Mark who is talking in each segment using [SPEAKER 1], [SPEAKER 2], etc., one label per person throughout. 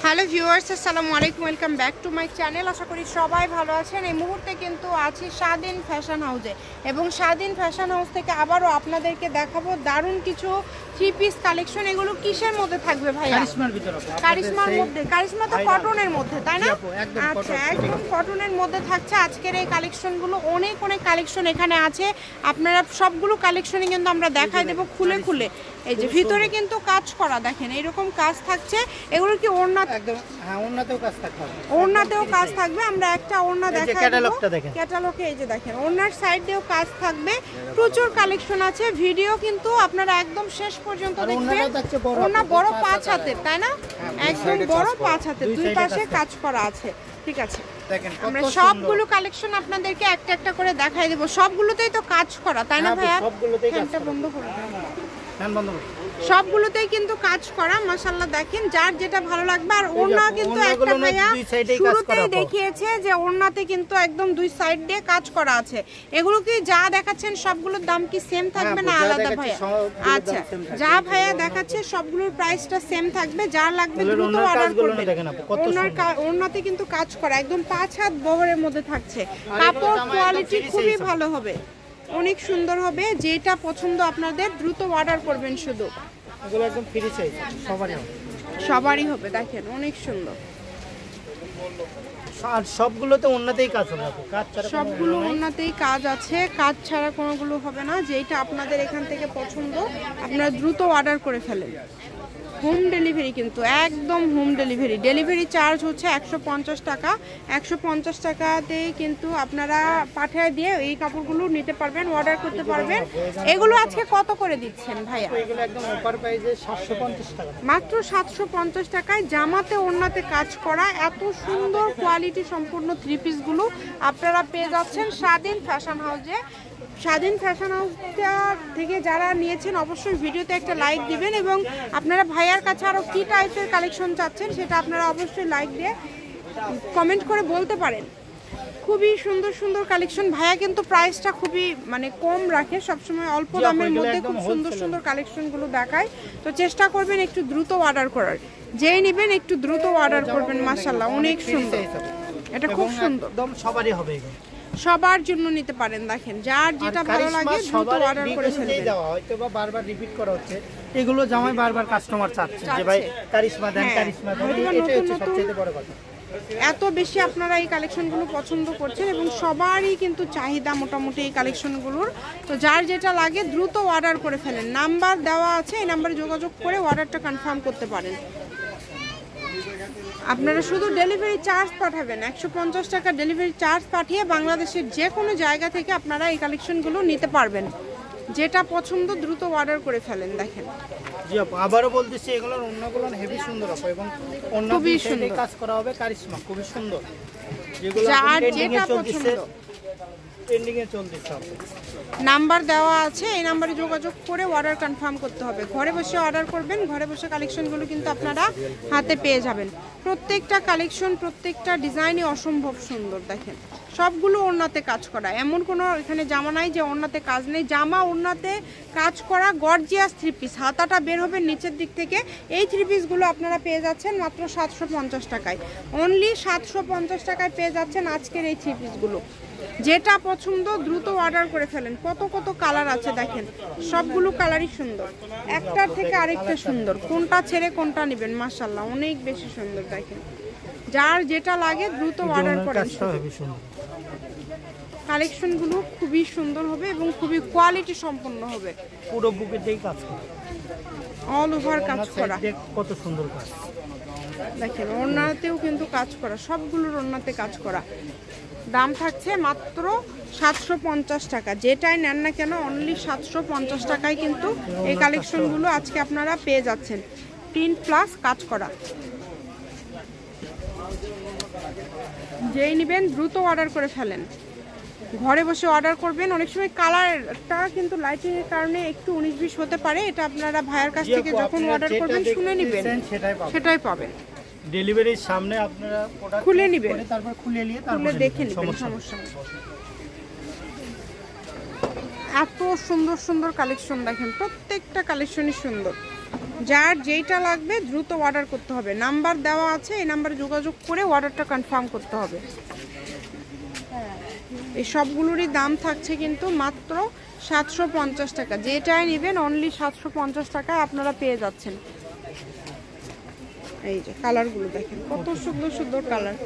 [SPEAKER 1] Hello viewers, আসসালামু আলাইকুম, welcome back to my channel. আশা করি সবাই ভালো আছেন। এই মুহূর্তে কিন্তু আছি স্বাধীন ফ্যাশন হাউসে এবং স্বাধীন ফ্যাশন হাউস থেকে আবারও আপনাদেরকে দেখাবো দারুণ কিছু থ্রি পিস কালেকশন। এগুলো কিসের মধ্যে থাকবে ভাইয়া?
[SPEAKER 2] কারিশমার ভিতরে।
[SPEAKER 1] কারিশমার মধ্যে। কারিশমা তো কটনের মধ্যে, তাই না? আচ্ছা, একদম কটনের মধ্যে থাকছে আজকের এই কালেকশনগুলো। অনেক কালেকশন এখানে আছে, আপনারা সবগুলো কালেকশনই কিন্তু আমরা দেখাই দেবো খুলে খুলে। এই যে ভিতরে কিন্তু কাজ করা, দেখেন এইরকম কাজ থাকছে। এগুলো কি ওড়না?
[SPEAKER 2] একদম হ্যাঁ, ওড়নাতেও কাজ থাকবে।
[SPEAKER 1] ওড়নাতেও কাজ থাকবে। আমরা একটা ওড়না দেখাই দেব।
[SPEAKER 2] ক্যাটালগটা দেখেন,
[SPEAKER 1] ক্যাটালগে এই যে দেখেন ওড়নার সাইডেও কাজ থাকবে। প্রচুর কালেকশন আছে, ভিডিও কিন্তু আপনারা একদম শেষ পর্যন্ত দেখবেন। ওড়না বড় 5 হাতের, তাই না? একদম বড় 5 হাতের, দুই পাশে কাজ করা আছে। ঠিক আছে, আমরা সবগুলো কালেকশন আপনাদেরকে একটা একটা করে দেখাই দেব। সবগুলোতেই তো কাজ করা, তাই না ভাইয়া? ফ্যানটা বন্ধ করে দেন।
[SPEAKER 2] ফ্যান বন্ধ করুন।
[SPEAKER 1] সবগুলোতেই কিন্তু কাজ করা, মাশাআল্লাহ। দেখেন যার যেটা ভালো লাগবে। আর ওড়না কিন্তু একটা ভাইয়া শুরুতেই দেখিয়েছে যে ওড়নাতে কিন্তু একদম দুই সাইড দিয়ে কাজ করা আছে। এগুলো কি যা দেখাচ্ছেন সবগুলোর দাম কি সেম থাকবে না আলাদা ভাইয়া? আচ্ছা, যা ভাইয়া দেখাচ্ছে সবগুলোর প্রাইসটা সেম থাকবে। যার লাগবে দ্রুত অর্ডার করবেন। ওড়নাতে কিন্তু কাজ করা একদম 5 হাত বহরের মধ্যে থাকছে। কাপড় কোয়ালিটি খুবই ভালো হবে, অনেক সুন্দর হবে। যেটা পছন্দ আপনাদের দ্রুত অর্ডার করবেন। শুধু
[SPEAKER 2] এগুলো একদম ফ্রি সাইজ,
[SPEAKER 1] সবারই হবে। দেখেন অনেক সুন্দর।
[SPEAKER 2] আর সবগুলোতে ওড়নাতেই কাজ হবে, কাজ ছাড়া
[SPEAKER 1] সবগুলো ওড়নাতেই কাজ আছে, কাজ ছাড়া কোনোগুলো হবে না। যেটা আপনাদের এখান থেকে পছন্দ আপনারা দ্রুত অর্ডার করে ফেলেন। হোম ডেলিভারি কিন্তু একদম হোম ডেলিভারি। ডেলিভারি চার্জ হচ্ছে 150 টাকা। 150 টাকাতেই কিন্তু আপনারা পাঠিয়ে দিয়ে এই কাপড়গুলো নিতে পারবেন, অর্ডার করতে পারবেন। এগুলো আজকে কত করে দিচ্ছেন ভাইয়া?
[SPEAKER 2] এগুলো একদম অফার প্রাইসে 750 টাকা,
[SPEAKER 1] মাত্র 750 টাকায়। জামাতে ওড়নাতে কাজ করা এত সুন্দর কোয়ালিটি সম্পূর্ণ থ্রি পিসগুলো আপনারা পেয়ে যাচ্ছেন স্বাধীন ফ্যাশন হাউসে। স্বাধীন ফ্যাশন হাউসটা থেকে যারা নিয়েছেন অবশ্যই ভিডিওতে একটা লাইক দিবেন এবং আপনারা ভাইয়ার কাছে আরও কী টাইপের কালেকশন চাচ্ছেন সেটা আপনারা অবশ্যই লাইক দিয়ে কমেন্ট করে বলতে পারেন। খুবই সুন্দর সুন্দর কালেকশন। ভাইয়া কিন্তু প্রাইসটা খুবই কম রাখে, সবসময় অল্প দামের মধ্যে খুব সুন্দর সুন্দর কালেকশনগুলো দেখায়। তো চেষ্টা করবেন একটু দ্রুত অর্ডার করার। যেই নেবেন একটু দ্রুত অর্ডার করবেন। মাশাআল্লাহ, অনেক সুন্দর, এটা খুব সুন্দর।
[SPEAKER 2] একদম সবারই হবে, এগুলো
[SPEAKER 1] সবার জন্য নিতে পারেন। দেখেন যার যেটা ভালো লাগে দ্রুত অর্ডার করে ফেলবেন।
[SPEAKER 2] হয়তো বা বারবার রিপিট করা হচ্ছে, এগুলো জামাই বারবার কাস্টমার চাচ্ছে যে ভাই কারিশমা দেন, কারিশমা দেন। এটাই হচ্ছে সবচেয়ে বড় কথা।
[SPEAKER 1] এত বেশি আপনারা এই কালেকশনগুলো পছন্দ করছেন এবং সবারই কিন্তু চাহিদা মোটামুটি এই কালেকশনগুলোর। তো যার যেটা লাগে দ্রুত অর্ডার করে ফেলেন। নাম্বার দেওয়া আছে, এই নাম্বারে যোগাযোগ করে অর্ডারটা কনফার্ম করতে পারেন। আপনারা শুধু ডেলিভারি চার্জ পাঠাবেন, 150 টাকা ডেলিভারি চার্জ পাঠিয়ে বাংলাদেশের যে কোনো জায়গা থেকে আপনারা এই কালেকশনগুলো নিতে পারবেন। যেটা পছন্দ দ্রুত অর্ডার করে ফেলেন। দেখেন
[SPEAKER 2] জি আপু, আবারও বলতেছি এগুলোর ওড়নাগুলো হেভি সুন্দর আপু এবং ওড়না দিয়ে কাজ করা হবে কারিশমা, খুবই সুন্দর। যেগুলো ট্রেন্ডিং এ চলতেছে, ট্রেন্ডিং এ চলতেছে।
[SPEAKER 1] নাম্বার দেওয়া আছে, এই নাম্বারে যোগাযোগ করে অর্ডার কনফার্ম করতে হবে। ঘরে বসে অর্ডার করবেন, ঘরে বসে কালেকশনগুলো কিন্তু আপনারা হাতে পেয়ে যাবেন। প্রত্যেকটা কালেকশন, প্রত্যেকটা ডিজাইনই অসম্ভব সুন্দর। দেখেন সবগুলো ওড়নাতে কাজ করা, এমন কোনো এখানে জামা নাই যে ওড়নাতে কাজ নেই। জামা ওড়নাতে কাজ করা গর্জিয়াস থ্রি পিস। হাতাটা বের হবে নিচের দিক থেকে। এই থ্রি পিসগুলো আপনারা পেয়ে যাচ্ছেন মাত্র 750 টাকায়। অনলি 750 টাকায় পেয়ে যাচ্ছেন আজকের এই থ্রি পিসগুলো। যেটা পছন্দ দ্রুত অর্ডার করে ফেলেন। কত কত কালার আছে দেখেন, সবগুলো কালারই সুন্দর, একটার থেকে আরেকটা সুন্দর। কোনটা ছেড়ে কোনটা নেবেন, মাশাআল্লাহ অনেক বেশি সুন্দর। দেখেন যার যেটা লাগে দ্রুত অর্ডার করেন। কালেকশনগুলো খুবই সুন্দর হবে এবং খুবই কোয়ালিটি সম্পন্ন হবে।
[SPEAKER 2] পুরো বুকের দিকে কাজ করা,
[SPEAKER 1] অল ওভার কাজ করা,
[SPEAKER 2] কত সুন্দর কাজ।
[SPEAKER 1] দেখেন ওড়নাতেও কিন্তু কাজ করা, সবগুলোর ওড়নাতে কাজ করা। দাম থাকছে মাত্র 750 টাকা। যেটাই নেন না কেন অনলি 750 টাকায় কিন্তু এই কালেকশনগুলো আজকে আপনারা পেয়ে যাচ্ছেন। প্রিন্ট প্লাস কাজ করা। যেই নেবেন দ্রুত অর্ডার করে ফেলেন। ঘরে বসে অর্ডার করবেন। অনেক সময় কালারটা কিন্তু লাইটিংয়ের কারণে একটু 19-20 হতে পারে। এটা আপনারা ভাইয়ের কাছ থেকে যখন অর্ডার করবেন শুনে নেবেন, সেটাই পাবেন।
[SPEAKER 2] ডেলিভারির সামনে আপনারা
[SPEAKER 1] খুলে নেবেন,
[SPEAKER 2] তারপর খুলে নিয়ে
[SPEAKER 1] তারপর দেখে নেবেন, সমস্যা নেই। এত সুন্দর সুন্দর কালেকশন দেখেন, প্রত্যেকটা কালেকশনই সুন্দর। যার যেইটা লাগবে দ্রুত অর্ডার করতে হবে, নাম্বার দেওয়া আছে, এই নাম্বারে যোগাযোগ করে অর্ডারটা কনফার্ম করতে হবে। এই সবগুলোরই দাম থাকছে কিন্তু মাত্র 750 টাকা, যেটাই নেবেন অনলি 750 টাকায় আপনারা পেয়ে যাচ্ছেন। এই যে কালারগুলো দেখেন কত সুন্দর সুন্দর কালার,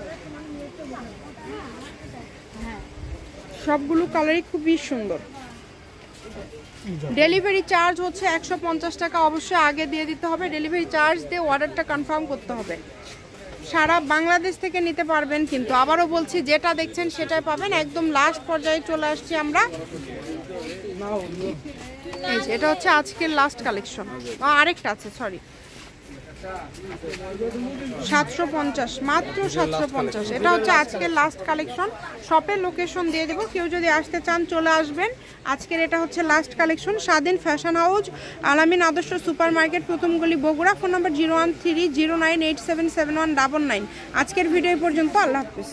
[SPEAKER 1] সবগুলো কালারই খুবই সুন্দর। ডেলিভারি চার্জ হচ্ছে 150 টাকা, অবশ্যই আগে দিয়ে দিতে হবে। ডেলিভারি চার্জ দিয়ে অর্ডারটা কনফার্ম করতে হবে। সারা বাংলাদেশ থেকে নিতে পারবেন, কিন্তু আবারও বলছি যেটা দেখছেন সেটাই পাবেন। একদম লাস্ট পর্যায়ে চলে আসছি আমরা। এই যে এটা হচ্ছে আজকের লাস্ট কালেকশন, আরেকটা আছে সরি, 750, মাত্র 750। এটা হচ্ছে আজকের লাস্ট কালেকশন। শপের লোকেশন দিয়ে দেবো, কেউ যদি আসতে চান চলে আসবেন। আজকের এটা হচ্ছে লাস্ট কালেকশন। স্বাধীন ফ্যাশন হাউস, আলামিন আদর্শ সুপার মার্কেট, প্রথম গলি, বগুড়া। Phone number 01309877199। আজকের ভিডিও পর্যন্ত, আল্লাহ হাফিজ।